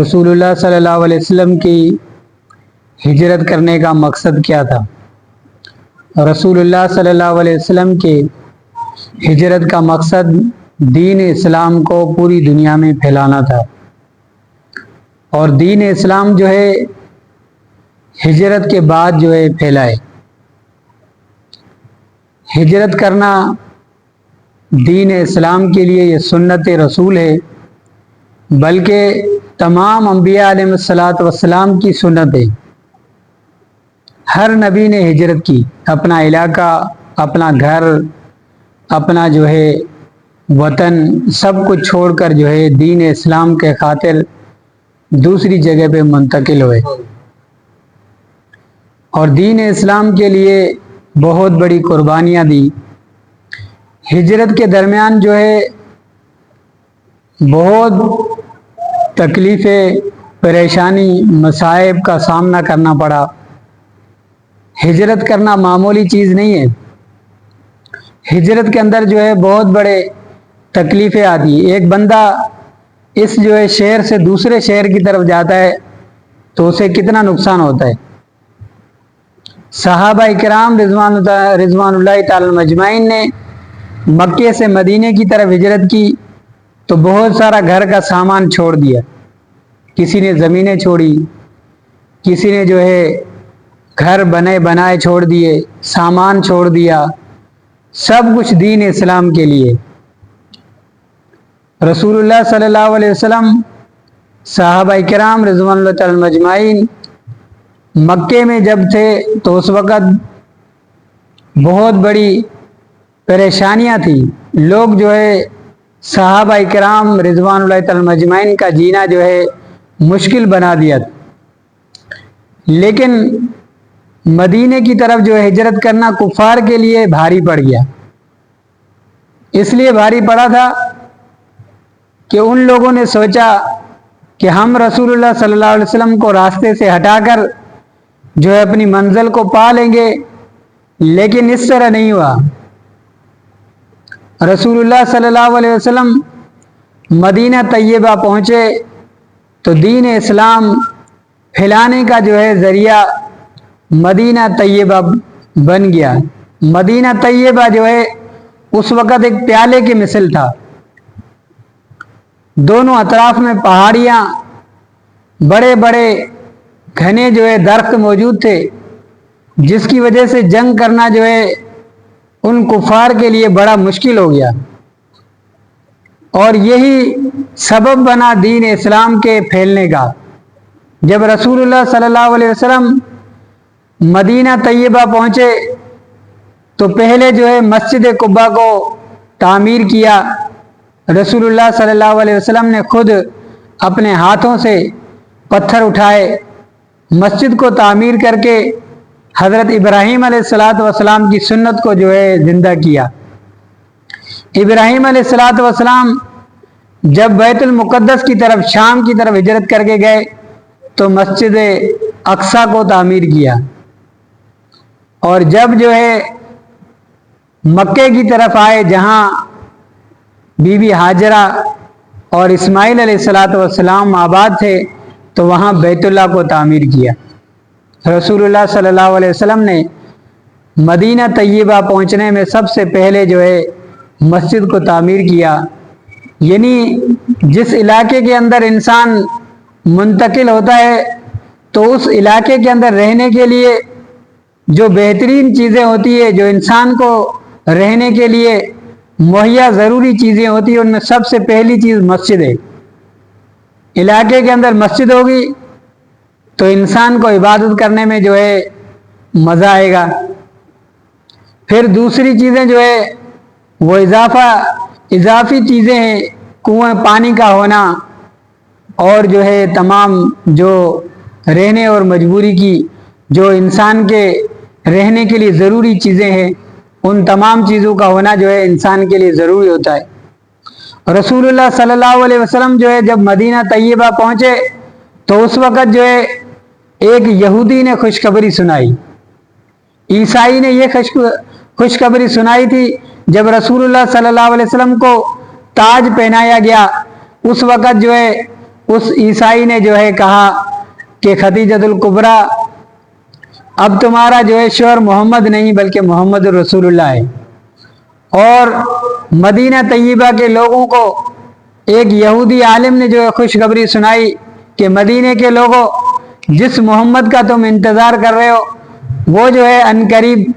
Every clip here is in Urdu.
رسول اللہ صلی اللہ علیہ وسلم کی ہجرت کرنے کا مقصد کیا تھا؟ رسول اللہ صلی اللہ علیہ وسلم کی ہجرت کا مقصد دین اسلام کو پوری دنیا میں پھیلانا تھا، اور دین اسلام جو ہے ہجرت کے بعد جو ہے پھیلائے۔ ہجرت کرنا دین اسلام کے لیے یہ سنت رسول ہے، بلکہ تمام انبیاء علیہ الصلاۃ والسلام کی سنت ہے۔ ہر نبی نے ہجرت کی، اپنا علاقہ، اپنا گھر، اپنا جو ہے وطن، سب کچھ چھوڑ کر جو ہے دین اسلام کے خاطر دوسری جگہ پہ منتقل ہوئے، اور دین اسلام کے لیے بہت بڑی قربانیاں دی۔ ہجرت کے درمیان جو ہے بہت تکلیفیں، پریشانی، مصائب کا سامنا کرنا پڑا۔ ہجرت کرنا معمولی چیز نہیں ہے۔ ہجرت کے اندر جو ہے بہت بڑے تکلیفیں آتی ہیں۔ ایک بندہ اس جو ہے شہر سے دوسرے شہر کی طرف جاتا ہے تو اسے کتنا نقصان ہوتا ہے۔ صحابہ کرام رضوان اللہ تعالی مجمعین نے مکے سے مدینے کی طرف ہجرت کی تو بہت سارا گھر کا سامان چھوڑ دیا۔ کسی نے زمینیں چھوڑی، کسی نے جو ہے گھر بنائے چھوڑ دیے، سامان چھوڑ دیا، سب کچھ دین اسلام کے لیے۔ رسول اللہ صلی اللہ علیہ وسلم، صحابہ کرام رضوان اللہ تعالی مجمعین مکے میں جب تھے تو اس وقت بہت بڑی پریشانیاں تھیں۔ لوگ جو ہے صحابہ کرام رضوان اللہ تعالی مجمعین کا جینا جو ہے مشکل بنا دیا، لیکن مدینے کی طرف جو ہے ہجرت کرنا کفار کے لیے بھاری پڑ گیا۔ اس لیے بھاری پڑا تھا کہ ان لوگوں نے سوچا کہ ہم رسول اللہ صلی اللہ علیہ وسلم کو راستے سے ہٹا کر جو ہے اپنی منزل کو پا لیں گے، لیکن اس طرح نہیں ہوا۔ رسول اللہ صلی اللہ علیہ وسلم مدینہ طیبہ پہنچے تو دین اسلام پھیلانے کا جو ہے ذریعہ مدینہ طیبہ بن گیا۔ مدینہ طیبہ جو ہے اس وقت ایک پیالے کی مثل تھا۔ دونوں اطراف میں پہاڑیاں، بڑے بڑے گھنے جو ہے درخت موجود تھے، جس کی وجہ سے جنگ کرنا جو ہے ان کفار کے لیے بڑا مشکل ہو گیا، اور یہی سبب بنا دین اسلام کے پھیلنے کا۔ جب رسول اللہ صلی اللہ علیہ وسلم مدینہ طیبہ پہنچے تو پہلے جو ہے مسجد قباء کو تعمیر کیا۔ رسول اللہ صلی اللہ علیہ وسلم نے خود اپنے ہاتھوں سے پتھر اٹھائے، مسجد کو تعمیر کر کے حضرت ابراہیم علیہ الصلاۃ والسلام کی سنت کو جو ہے زندہ کیا۔ ابراہیم علیہ الصلاۃ والسلام جب بیت المقدس کی طرف، شام کی طرف ہجرت کر کے گئے تو مسجد اقصیٰ کو تعمیر کیا، اور جب جو ہے مکے کی طرف آئے جہاں بی بی ہاجرہ اور اسماعیل علیہ الصلاۃ والسلام آباد تھے تو وہاں بیت اللہ کو تعمیر کیا۔ رسول اللہ صلی اللہ علیہ وسلم نے مدینہ طیبہ پہنچنے میں سب سے پہلے جو ہے مسجد کو تعمیر کیا۔ یعنی جس علاقے کے اندر انسان منتقل ہوتا ہے تو اس علاقے کے اندر رہنے کے لیے جو بہترین چیزیں ہوتی ہے، جو انسان کو رہنے کے لیے مہیا ضروری چیزیں ہوتی ہیں، ان میں سب سے پہلی چیز مسجد ہے۔ علاقے کے اندر مسجد ہوگی تو انسان کو عبادت کرنے میں جو ہے مزہ آئے گا۔ پھر دوسری چیزیں جو ہے وہ اضافی چیزیں ہیں، کنویں پانی کا ہونا، اور جو ہے تمام جو رہنے اور مجبوری کی جو انسان کے رہنے کے لیے ضروری چیزیں ہیں، ان تمام چیزوں کا ہونا جو ہے انسان کے لیے ضروری ہوتا ہے۔ رسول اللہ صلی اللہ علیہ وسلم جو ہے جب مدینہ طیبہ پہنچے تو اس وقت جو ہے ایک یہودی نے خوشخبری سنائی، عیسائی نے یہ خوشخبری سنائی تھی۔ جب رسول اللہ صلی اللہ علیہ وسلم کو تاج پہنایا گیا اس وقت جو ہے اس عیسائی نے جو ہے کہا کہ خدیجۃ الکبریٰ اب تمہارا جو ہے شوہر محمد نہیں بلکہ محمد رسول اللہ ہے۔ اور مدینہ طیبہ کے لوگوں کو ایک یہودی عالم نے جو ہے خوشخبری سنائی کہ مدینے کے لوگوں، جس محمد کا تم انتظار کر رہے ہو وہ جو ہے عنقریب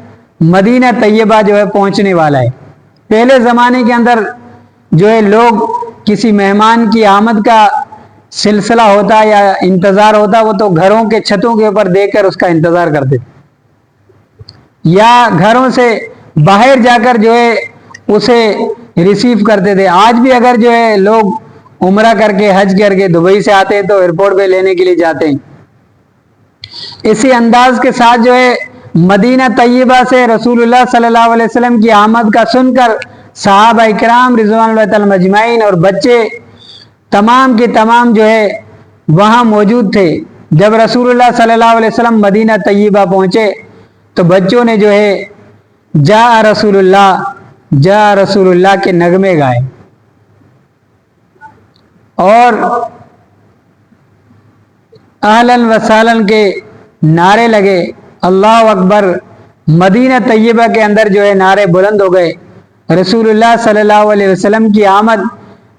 مدینہ طیبہ جو ہے پہنچنے والا ہے۔ پہلے زمانے کے اندر جو ہے لوگ کسی مہمان کی آمد کا سلسلہ ہوتا یا انتظار ہوتا وہ تو گھروں کے چھتوں کے اوپر دیکھ کر اس کا انتظار کرتے یا گھروں سے باہر جا کر جو ہے اسے ریسیو کرتے تھے۔ آج بھی اگر جو ہے لوگ عمرہ کر کے حج کر کے دبئی سے آتے ہیں تو ایئرپورٹ پہ لینے کے لیے جاتے ہیں۔ اسی انداز کے ساتھ جو ہے مدینہ طیبہ سے رسول اللہ صلی اللہ علیہ وسلم کی آمد کا سن کر صحابہ اکرام رضوان اللہ تعالی مجمعین اور بچے تمام کے تمام جو ہے وہاں موجود تھے۔ جب رسول اللہ صلی اللہ علیہ وسلم مدینہ طیبہ پہنچے تو بچوں نے جو ہے جاء رسول اللہ کے نغمے گائے اور اہلاً و سہلاً کے نعرے لگے، اللہ اکبر۔ مدینہ طیبہ کے اندر جو ہے نعرے بلند ہو گئے۔ رسول اللہ صلی اللہ علیہ وسلم کی آمد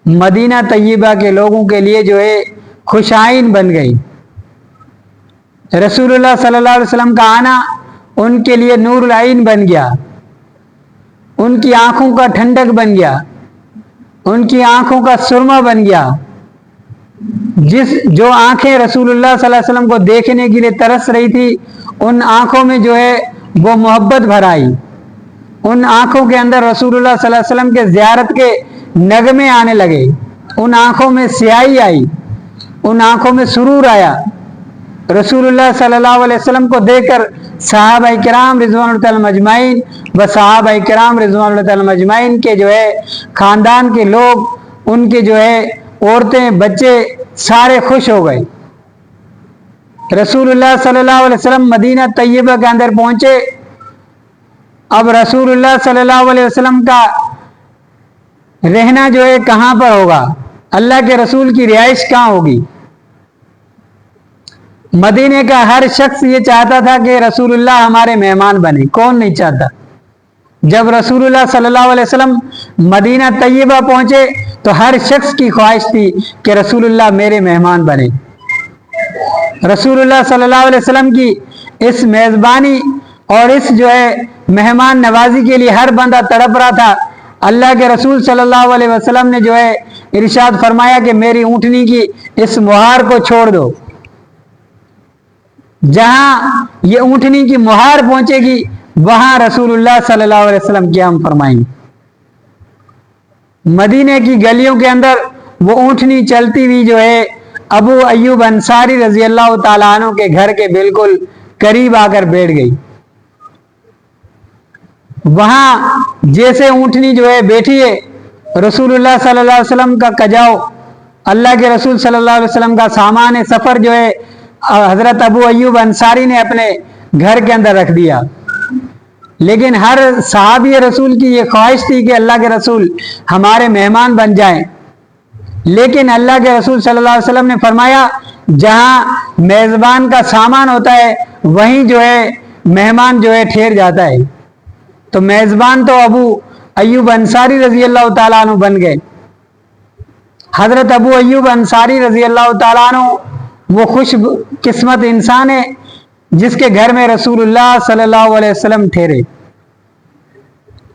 مدینہ طیبہ کے لوگوں کے لیے جو ہے خوشائن بن گئی۔ رسول اللہ صلی اللہ علیہ وسلم کا آنا ان کے لیے نور العین بن گیا، ان کی آنکھوں کا ٹھنڈک بن گیا، ان کی آنکھوں کا سرما بن گیا۔ جو آنکھیں رسول اللہ صلی اللہ علیہ وسلم کو دیکھنے کے لیے ترس رہی تھی ان آنکھوں میں جو ہے وہ محبت بھر آئی، ان آنکھوں کے اندر رسول اللہ صلی اللہ علیہ وسلم کے زیارت کے نغمے آنے لگے، ان آنکھوں میں سیاہی آئی، ان آنکھوں میں سرور آیا۔ رسول اللہ صلی اللہ علیہ وسلم کو دیکھ کر صحابہ کرام رضوان اللہ تعالی مجمعین و صحابہ کرام رضوان اللہ تعالی مجمعین کے جو ہے خاندان کے لوگ، ان کے جو ہے عورتیں بچے سارے خوش ہو گئے۔ رسول اللہ صلی اللہ علیہ وسلم مدینہ طیبہ کے اندر پہنچے۔ اب رسول اللہ صلی اللہ علیہ وسلم کا رہنا جو ہے کہاں پر ہوگا؟ اللہ کے رسول کی رہائش کہاں ہوگی؟ مدینے کا ہر شخص یہ چاہتا تھا کہ رسول اللہ ہمارے مہمان بنے، کون نہیں چاہتا؟ جب رسول اللہ صلی اللہ علیہ وسلم مدینہ طیبہ پہنچے تو ہر شخص کی خواہش تھی کہ رسول اللہ میرے مہمان بنے۔ رسول اللہ صلی اللہ علیہ وسلم کی اس میزبانی اور اس جو ہے مہمان نوازی کے لیے ہر بندہ تڑپ رہا تھا۔ اللہ کے رسول صلی اللہ علیہ وسلم نے جو ہے ارشاد فرمایا کہ میری اونٹنی کی اس مہار کو چھوڑ دو، جہاں یہ اونٹنی کی مہار پہنچے گی وہاں رسول اللہ صلی اللہ علیہ وسلم قیام فرمائیں گے۔ مدینے کی گلیوں کے اندر وہ اونٹنی چلتی ہوئی جو ہے ابو ایوب انصاری رضی اللہ تعالیٰ عنہ کے گھر کے بالکل قریب آ کر بیٹھ گئی۔ وہاں جیسے اونٹنی جو ہے بیٹھی ہے، رسول اللہ صلی اللہ علیہ وسلم کا کجاؤ، اللہ کے رسول صلی اللہ علیہ وسلم کا سامان سفر جو ہے حضرت ابو ایوب انصاری نے اپنے گھر کے اندر رکھ دیا۔ لیکن ہر صحابی رسول کی یہ خواہش تھی کہ اللہ کے رسول ہمارے مہمان بن جائیں، لیکن اللہ کے رسول صلی اللہ علیہ وسلم نے فرمایا جہاں میزبان کا سامان ہوتا ہے وہیں جو ہے مہمان جو ہے ٹھہر جاتا ہے۔ تو میزبان تو ابو ایوب انصاری رضی اللہ تعالیٰ عنہ بن گئے۔ حضرت ابو ایوب انصاری رضی اللہ تعالیٰ عنہ وہ خوش قسمت انسان ہے جس کے گھر میں رسول اللہ صلی اللہ علیہ وسلم ٹھہرے۔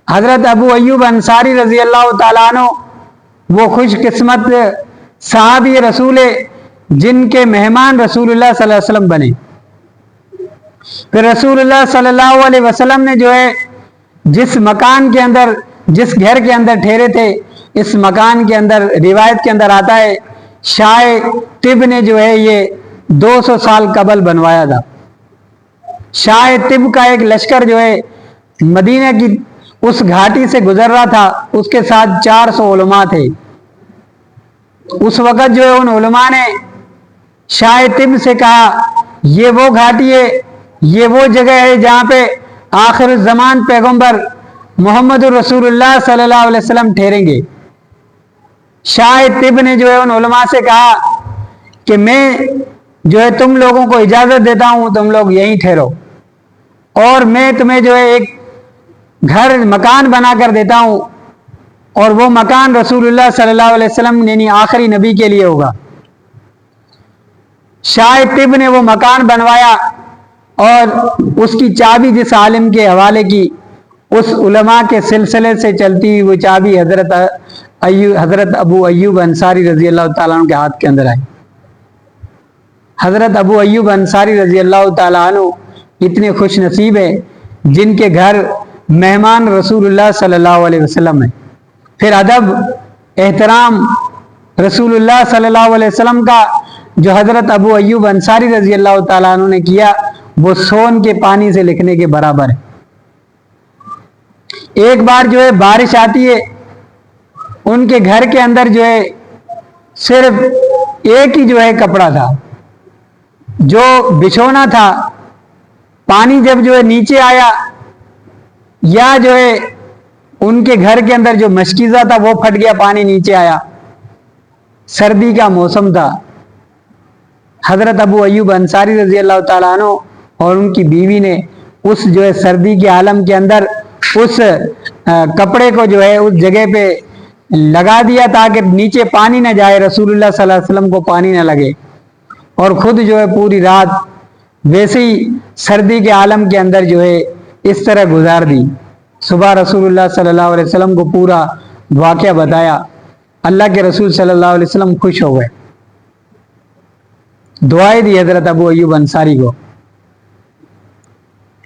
حضرت ابو ایوب انصاری رضی اللہ تعالیٰ عنہ وہ خوش قسمت صحابی رسول جن کے مہمان رسول اللہ صلی اللہ علیہ وسلم بنے۔ پھر رسول اللہ صلی اللہ علیہ وسلم نے جو ہے جس مکان کے اندر، جس گھر کے اندر ٹھہرے تھے، اس مکان کے اندر روایت کے اندر آتا ہے شاہ طب نے جو ہے یہ 200 سال قبل بنوایا تھا۔ شاہ طب کا ایک لشکر جو ہے مدینہ کی اس گھاٹی سے گزر رہا تھا، اس کے ساتھ 400 علماء تھے۔ اس وقت جو ہے ان علماء نے شاہ طب سے کہا یہ وہ گھاٹی ہے، یہ وہ جگہ ہے جہاں پہ آخر الزمان پیغمبر محمد رسول اللہ صلی اللہ علیہ وسلم ٹھہریں گے۔ شاہ طب نے جو ہے ان علماء سے کہا کہ میں جو ہے تم لوگوں کو اجازت دیتا ہوں تم لوگ یہیں ٹھہرو، اور میں تمہیں جو ہے ایک گھر مکان بنا کر دیتا ہوں، اور وہ مکان رسول اللہ صلی اللہ علیہ وسلم یعنی آخری نبی کے لیے ہوگا۔ شاہ طب نے وہ مکان بنوایا اور اس کی چابی جس عالم کے حوالے کی، اس علماء کے سلسلے سے چلتی ہوئی وہ چابی حضرت ابو ایوب انصاری رضی اللہ تعالیٰ عنہ کے ہاتھ کے اندر آئی۔ حضرت ابو ایوب انصاری رضی اللہ تعالیٰ عنہ اتنے خوش نصیب ہیں جن کے گھر مہمان رسول اللہ صلی اللہ علیہ وسلم ہیں۔ پھر ادب احترام رسول اللہ صلی اللہ علیہ وسلم کا جو حضرت ابو ایوب انصاری رضی اللہ تعالیٰ عنہ نے کیا، وہ سون کے پانی سے لکھنے کے برابر ہے۔ ایک بار جو ہے بارش آتی ہے، ان کے گھر کے اندر جو ہے صرف ایک ہی جو ہے کپڑا تھا جو بچھونا تھا۔ پانی جب جو ہے نیچے آیا، یا جو ہے ان کے گھر کے اندر جو مشکیزہ تھا وہ پھٹ گیا، پانی نیچے آیا، سردی کا موسم تھا۔ حضرت ابو ایوب انصاری رضی اللہ تعالیٰ عنہ اور ان کی بیوی نے اس جو ہے سردی کے عالم کے اندر اس کپڑے کو جو ہے اس جگہ پہ لگا دیا تاکہ نیچے پانی نہ جائے، رسول اللہ صلی اللہ علیہ وسلم کو پانی نہ لگے، اور خود جو ہے پوری رات ویسے ہی سردی کے عالم کے اندر جو ہے اس طرح گزار دی۔ صبح رسول اللہ صلی اللہ علیہ وسلم کو پورا واقعہ بتایا، اللہ کے رسول صلی اللہ علیہ وسلم خوش ہو گئے، دعائیں دی حضرت ابو ایوب انصاری کو۔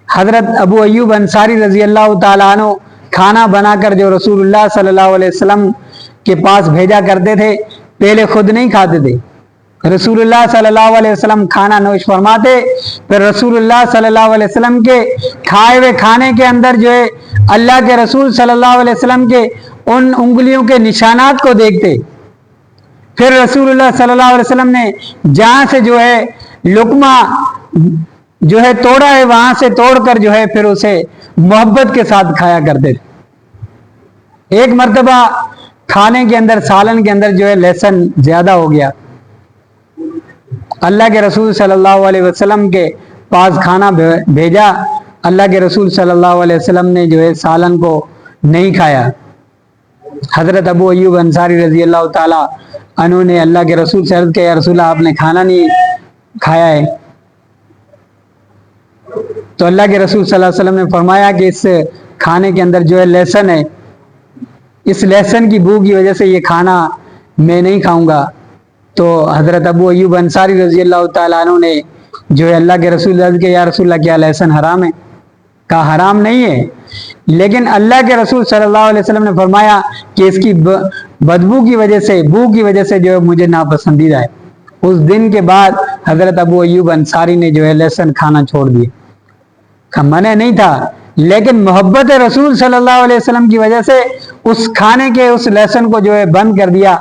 حضرت ابو ایوب انصاری رضی اللہ تعالیٰ عنہ کھانا بنا کر جو رسول اللہ صلی اللہ علیہ وسلم کے پاس بھیجا کرتے تھے، پہلے خود نہیں کھاتے تھے، رسول اللہ صلی اللہ علیہ وسلم کھانا نوش فرماتے، پھر رسول اللہ صلی اللہ علیہ وسلم کے کھائے ہوئے کھانے کے اندر جو ہے اللہ کے رسول صلی اللہ علیہ وسلم کے ان انگلیوں کے نشانات کو دیکھتے، پھر رسول اللہ صلی اللہ علیہ وسلم نے جہاں سے جو ہے لقمہ جو ہے توڑا ہے وہاں سے توڑ کر جو ہے پھر اسے محبت کے ساتھ کھایا کرتے تھے۔ ایک مرتبہ کھانے کے اندر سالن کے اندر جو ہے لہسن زیادہ ہو گیا، اللہ کے رسول صلی اللہ علیہ وسلم کے پاس کھانا بھیجا، اللہ کے رسول صلی اللہ علیہ وسلم نے جو ہے سالن کو نہیں کھایا۔ حضرت ابو ایوب انصاری رضی اللہ تعالیٰ عنہ نے اللہ کے رسول سے عرض کیا، یا رسول اللہ آپ نے کھانا نہیں کھایا ہے؟ تو اللہ کے رسول صلی اللہ علیہ وسلم نے فرمایا کہ اس کھانے کے اندر جو ہے لہسن ہے، اس لہسن کی بو کی وجہ سے یہ کھانا میں نہیں کھاؤں گا۔ تو حضرت ابو ایوب انصاری رضی اللہ تعالیٰ عنہ نے جو ہے اللہ کے رسول سے عرض کیا، یا رسول اللہ کیا لہسن حرام ہے؟ کہا حرام نہیں ہے، لیکن اللہ کے رسول صلی اللہ علیہ وسلم نے فرمایا کہ اس کی بدبو کی وجہ سے، بو کی وجہ سے جو ہے مجھے ناپسندیدہ ہے۔ اس دن کے بعد حضرت ابو ایوب انصاری نے جو ہے لہسن کھانا چھوڑ دیا۔ منع نہیں تھا، لیکن محبت رسول صلی اللہ علیہ وسلم کی وجہ سے اس کھانے کے اس لہسن کو جو ہے بند کر دیا۔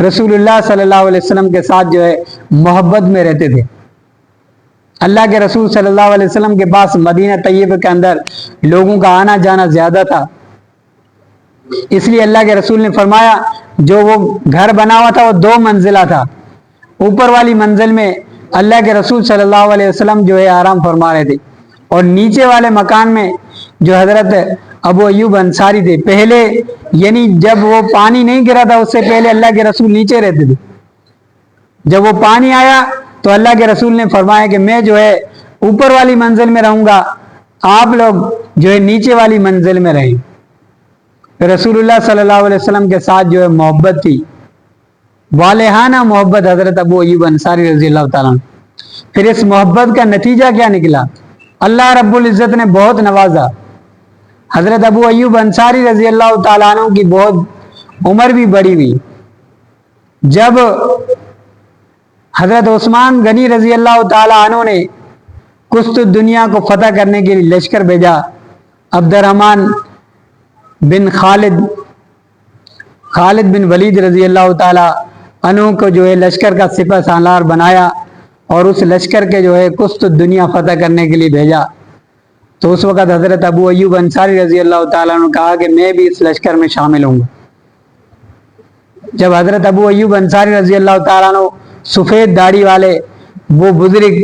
رسول اللہ صلی اللہ علیہ وسلم کے ساتھ جو ہے محبت میں رہتے تھے۔ اللہ کے رسول صلی اللہ علیہ وسلم کے پاس مدینہ طیبہ کے اندر لوگوں کا آنا جانا زیادہ تھا، اس لیے اللہ کے رسول نے فرمایا جو وہ گھر بنا ہوا تھا وہ 2 منزلہ تھا، اوپر والی منزل میں اللہ کے رسول صلی اللہ علیہ وسلم جو ہے آرام فرما رہے تھے، اور نیچے والے مکان میں جو حضرت ابو ایوب انصاری تھے، پہلے یعنی جب وہ پانی نہیں گرا تھا اس سے پہلے اللہ کے رسول نیچے رہتے تھے۔ جب وہ پانی آیا تو اللہ کے رسول نے فرمایا کہ میں جو ہے اوپر والی منزل میں رہوں گا، آپ لوگ جو ہے نیچے والی منزل میں رہیں۔ پھر رسول اللہ صلی اللہ علیہ وسلم کے ساتھ جو ہے محبت تھی، والہانہ محبت حضرت ابو ایوب انصاری رضی اللہ تعالیٰ عنہ۔ پھر اس محبت کا نتیجہ کیا نکلا؟ اللہ رب العزت نے بہت نوازا۔ حضرت ابو ایوب انصاری رضی اللہ تعالیٰ عنہ کی بہت عمر بھی بڑی ہوئی۔ جب حضرت عثمان غنی رضی اللہ تعالیٰ عنہ نے قسط دنیا کو فتح کرنے کے لیے لشکر بھیجا، عبد الرحمن بن خالد بن ولید رضی اللہ تعالیٰ عنہ کو جو ہے لشکر کا سپہ سالار بنایا، اور اس لشکر کے جو ہے قسط دنیا فتح کرنے کے لیے بھیجا، تو اس وقت حضرت ابو ایوب انصاری رضی اللہ تعالیٰ عنہ کہا کہ میں بھی اس لشکر میں شامل ہوں گا۔ جب حضرت ابو ایوب انصاری رضی اللہ تعالیٰ عنہ سفید داڑھی والے وہ بزرگ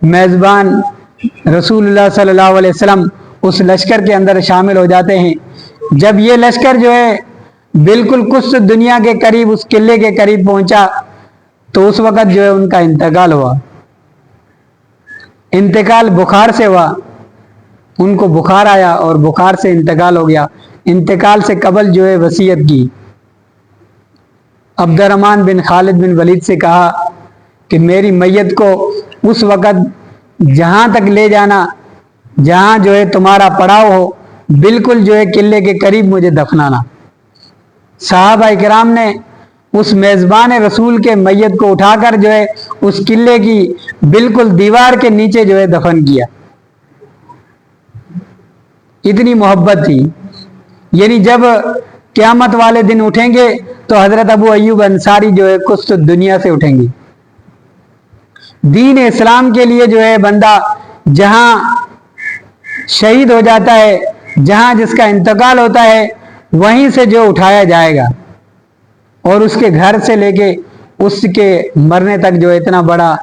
میزبان رسول اللہ صلی اللہ علیہ وسلم اس لشکر کے اندر شامل ہو جاتے ہیں۔ جب یہ لشکر جو ہے بالکل کچھ دنیا کے قریب اس قلعے کے قریب پہنچا تو اس وقت جو ہے ان کا انتقال ہوا۔ انتقال بخار سے ہوا، ان کو بخار آیا اور بخار سے انتقال ہو گیا۔ انتقال سے قبل جو ہے وصیت کی، عبد الرحمن بن خالد بن ولید سے کہا کہ میری میت کو اس وقت جہاں تک لے جانا جہاں جو ہے تمہارا پڑاؤ ہو، بالکل جو ہے قلعے کے قریب مجھے دفنانا۔ صحابہ کرام نے اس میزبان رسول کے میت کو اٹھا کر جو ہے اس قلعے کی بالکل دیوار کے نیچے جو ہے دفن کیا۔ اتنی محبت تھی، یعنی جب قیامت والے دن اٹھیں گے تو حضرت ابو ایوب انصاری جو ہے کچھ تو دنیا سے اٹھیں گے۔ دین اسلام کے لیے جو ہے بندہ جہاں شہید ہو جاتا ہے، جہاں جس کا انتقال ہوتا ہے، وہیں سے جو اٹھایا جائے گا اور اس کے گھر سے لے کے اس کے مرنے تک جو اتنا بڑا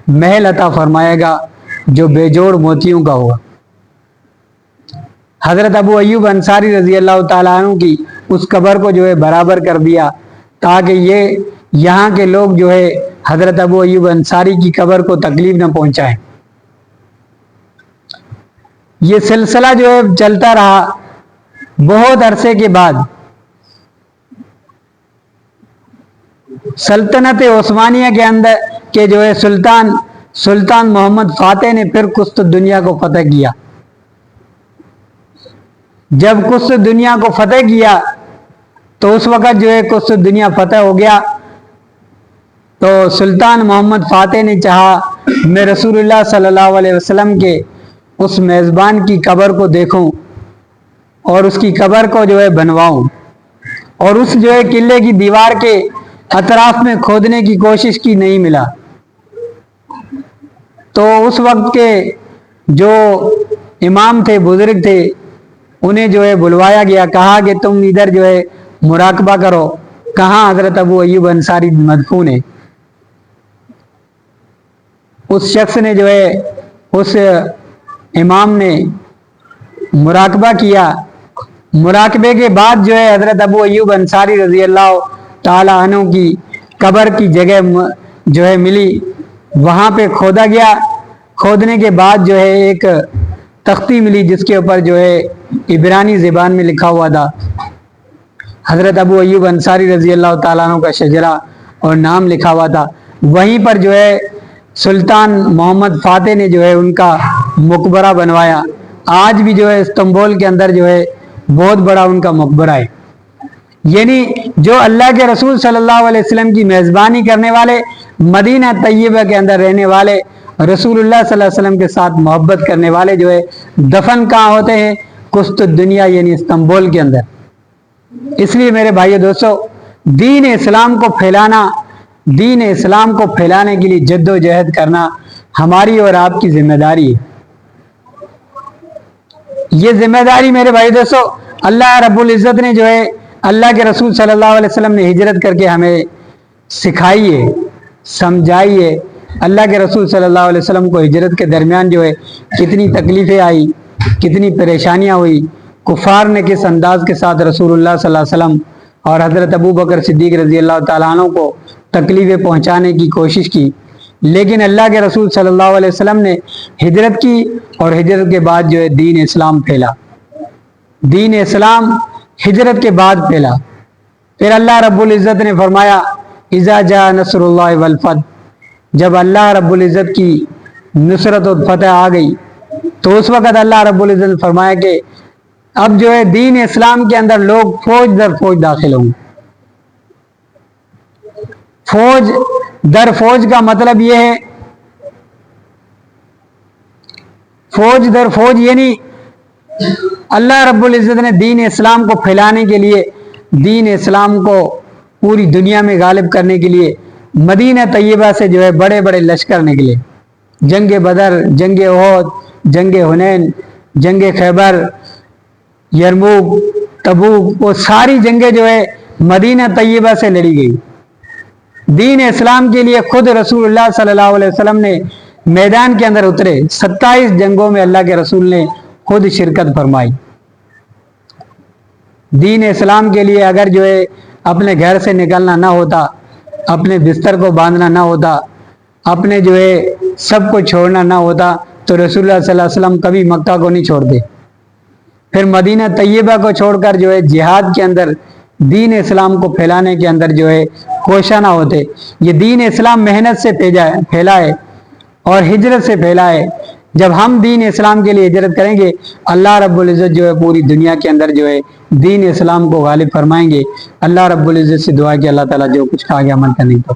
محل عطا فرمائے گا جو بے جوڑ موتیوں کا ہوگا۔ حضرت ابو ایوب انصاری رضی اللہ تعالیٰ عنہ کی اس قبر کو جو ہے برابر کر دیا تاکہ یہ یہاں کے لوگ جو ہے حضرت ابو ایوب انصاری کی قبر کو تکلیف نہ پہنچائیں۔ یہ سلسلہ جو ہے چلتا رہا۔ بہت عرصے کے بعد سلطنت عثمانیہ کے اندر کے جو ہے سلطان محمد فاتح نے پھر قسط دنیا کو فتح کیا۔ جب قسط دنیا کو فتح کیا تو اس وقت جو ہے قسط دنیا فتح ہو گیا تو سلطان محمد فاتح نے چاہا میں رسول اللہ صلی اللہ علیہ وسلم کے اس میزبان کی قبر کو دیکھوں اور اس کی قبر کو جو ہے بنواؤں، اور اس جو ہے قلعے کی دیوار کے اطراف میں کھودنے کی کوشش کی، نہیں ملا۔ تو اس وقت کے جو امام تھے، بزرگ تھے، انہیں جو ہے بلوایا گیا، کہا کہ تم ادھر جو ہے مراقبہ کرو کہاں حضرت ابو ایوب انصاری مدفون ہے۔ اس شخص نے جو ہے اس امام نے مراقبہ کیا۔ مراقبے کے بعد جو ہے حضرت ابو ایوب انصاری رضی اللہ تعالی عنہ کی قبر کی جگہ جو ہے ملی، وہاں پہ کھودا گیا۔ کھودنے کے بعد جو ہے ایک تختی ملی جس کے اوپر جو ہے عبرانی زبان میں لکھا ہوا تھا حضرت ابو ایوب انصاری رضی اللہ تعالیٰ عنہ کا شجرہ اور نام لکھا ہوا تھا۔ وہیں پر جو ہے سلطان محمد فاتح نے جو ہے ان کا مقبرہ بنوایا۔ آج بھی جو ہے استنبول کے اندر جو ہے بہت بڑا ان کا مقبرہ ہے۔ یعنی جو اللہ کے رسول صلی اللہ علیہ وسلم کی میزبانی کرنے والے، مدینہ طیبہ کے اندر رہنے والے، رسول اللہ صلی اللہ علیہ وسلم کے ساتھ محبت کرنے والے جو ہے دفن کہاں ہوتے ہیں؟ قسط دنیا یعنی استنبول کے اندر۔ اس لیے میرے بھائیو دوستو، دین اسلام کو پھیلانا، دین اسلام کو پھیلانے کے لیے جد و جہد کرنا ہماری اور آپ کی ذمہ داری ہے۔ یہ ذمہ داری میرے بھائی دوستو اللہ رب العزت نے جو ہے اللہ کے رسول صلی اللہ علیہ وسلم نے ہجرت کر کے ہمیں سکھائی ہے، سمجھائی ہے۔ اللہ کے رسول صلی اللہ علیہ وسلم کو ہجرت کے درمیان جو ہے کتنی تکلیفیں آئی، کتنی پریشانیاں ہوئی، کفار نے کس انداز کے ساتھ رسول اللہ صلی اللہ علیہ وسلم اور حضرت ابو بکر صدیق رضی اللہ تعالیٰ عنہ کو تکلیفیں پہنچانے کی کوشش کی، لیکن اللہ کے رسول صلی اللہ علیہ وسلم نے ہجرت کی اور ہجرت کے بعد جو ہے دین اسلام پھیلا۔ دین اسلام ہجرت کے بعد پھیلا۔ پھر اللہ رب العزت نے فرمایا اذا جاء نصر اللہ والفتح، جب اللہ رب العزت کی نصرت و فتح آ گئی تو اس وقت اللہ رب العزت نے فرمایا کہ اب جو ہے دین اسلام کے اندر لوگ فوج در فوج داخل ہوں۔ فوج در فوج کا مطلب یہ ہے، فوج در فوج یعنی اللہ رب العزت نے دین اسلام کو پھیلانے کے لیے، دین اسلام کو پوری دنیا میں غالب کرنے کے لیے مدینہ طیبہ سے جو ہے بڑے بڑے لشکر نکلے۔ جنگ بدر، جنگ احد، جنگ حنین، جنگ خیبر، یرموک، تبوک، وہ ساری جنگیں جو ہے مدینہ طیبہ سے لڑی گئی۔ دین اسلام کے لیے خود رسول اللہ صلی اللہ علیہ وسلم نے میدان کے اندر اترے، 27 جنگوں میں اللہ کے رسول نے خود شرکت فرمائی۔ دین اسلام کے لیے اگر جو ہے اپنے گھر سے نکلنا نہ ہوتا، اپنے بستر کو باندھنا نہ ہوتا، اپنے جو ہے سب کو چھوڑنا نہ ہوتا، تو رسول اللہ صلی اللہ علیہ وسلم کبھی مکہ کو نہیں چھوڑتے، پھر مدینہ طیبہ کو چھوڑ کر جو ہے جہاد کے اندر دین اسلام کو پھیلانے کے اندر جو ہے کوشاں نہ ہوتے۔ یہ دین اسلام محنت سے پھیلا ہے اور ہجرت سے پھیلا ہے۔ جب ہم دین اسلام کے لیے ہجرت کریں گے، اللہ رب العزت جو ہے پوری دنیا کے اندر جو ہے دین اسلام کو غالب فرمائیں گے۔ اللہ رب العزت سے دعا کہ اللہ تعالیٰ جو کچھ کہا گیا عمل کرنے کو